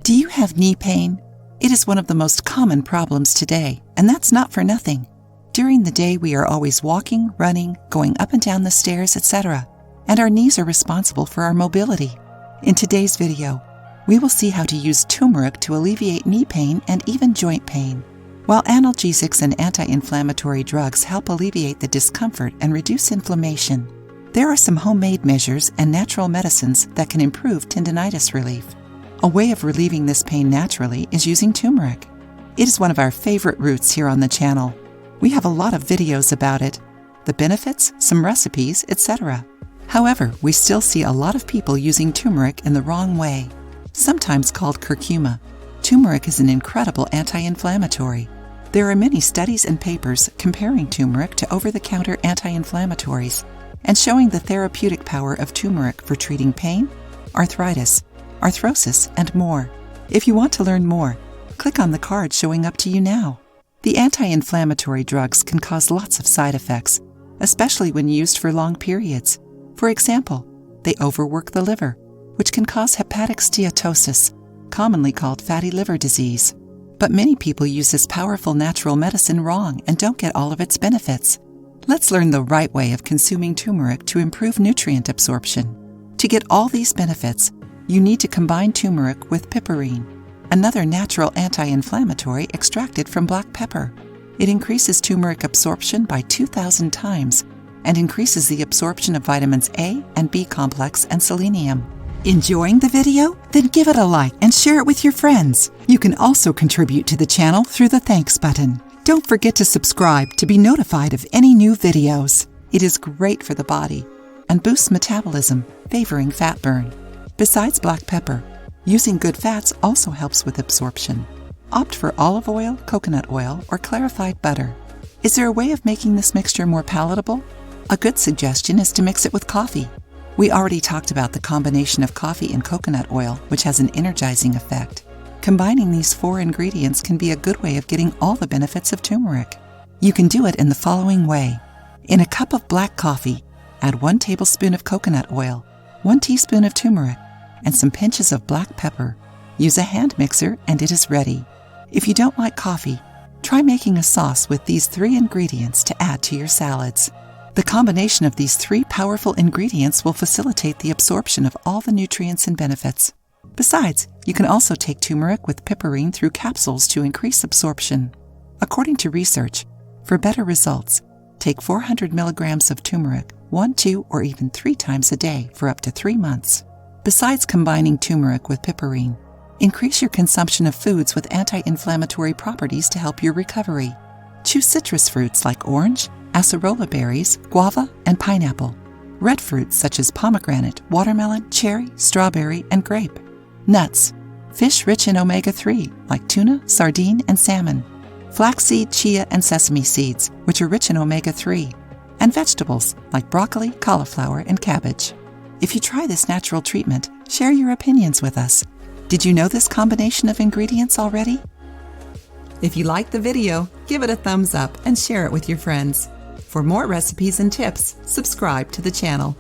Do you have knee pain? It is one of the most common problems today, and that's not for nothing. During the day, we are always walking, running, going up and down the stairs, etc., and our knees are responsible for our mobility. In today's video, we will see how to use turmeric to alleviate knee pain and even joint pain. While analgesics and anti-inflammatory drugs help alleviate the discomfort and reduce inflammation, there are some homemade measures and natural medicines that can improve tendinitis relief. A way of relieving this pain naturally is using turmeric. It is one of our favorite roots here on the channel. We have a lot of videos about it, the benefits, some recipes, etc. However, we still see a lot of people using turmeric in the wrong way. Sometimes called curcuma, turmeric is an incredible anti-inflammatory. There are many studies and papers comparing turmeric to over-the-counter anti-inflammatories and showing the therapeutic power of turmeric for treating pain, arthritis, arthrosis, and more. If you want to learn more, click on the card showing up to you now. The anti-inflammatory drugs can cause lots of side effects, especially when used for long periods. For example, they overwork the liver, which can cause hepatic steatosis, commonly called fatty liver disease. But many people use this powerful natural medicine wrong and don't get all of its benefits. Let's learn the right way of consuming turmeric to improve nutrient absorption. To get all these benefits, you need to combine turmeric with piperine, another natural anti-inflammatory extracted from black pepper. It increases turmeric absorption by 2,000 times and increases the absorption of vitamins A and B complex and selenium. Enjoying the video? Then give it a like and share it with your friends. You can also contribute to the channel through the thanks button. Don't forget to subscribe to be notified of any new videos. It is great for the body and boosts metabolism, favoring fat burn. Besides black pepper, using good fats also helps with absorption. Opt for olive oil, coconut oil, or clarified butter. Is there a way of making this mixture more palatable? A good suggestion is to mix it with coffee. We already talked about the combination of coffee and coconut oil, which has an energizing effect. Combining these 4 ingredients can be a good way of getting all the benefits of turmeric. You can do it in the following way. In a cup of black coffee, add 1 tablespoon of coconut oil, 1 teaspoon of turmeric, and some pinches of black pepper. Use a hand mixer and it is ready. If you don't like coffee, try making a sauce with these 3 ingredients to add to your salads. The combination of these 3 powerful ingredients will facilitate the absorption of all the nutrients and benefits. Besides, you can also take turmeric with piperine through capsules to increase absorption. According to research, for better results, take 400 milligrams of turmeric 1, 2, or even 3 times a day for up to 3 months. Besides combining turmeric with piperine, increase your consumption of foods with anti-inflammatory properties to help your recovery. Choose citrus fruits like orange, acerola berries, guava, and pineapple. Red fruits such as pomegranate, watermelon, cherry, strawberry, and grape. Nuts. Fish rich in omega-3 like tuna, sardine, and salmon. Flaxseed, chia, and sesame seeds, which are rich in omega-3. And vegetables like broccoli, cauliflower, and cabbage. If you try this natural treatment, share your opinions with us. Did you know this combination of ingredients already? If you liked the video, give it a thumbs up and share it with your friends. For more recipes and tips, subscribe to the channel.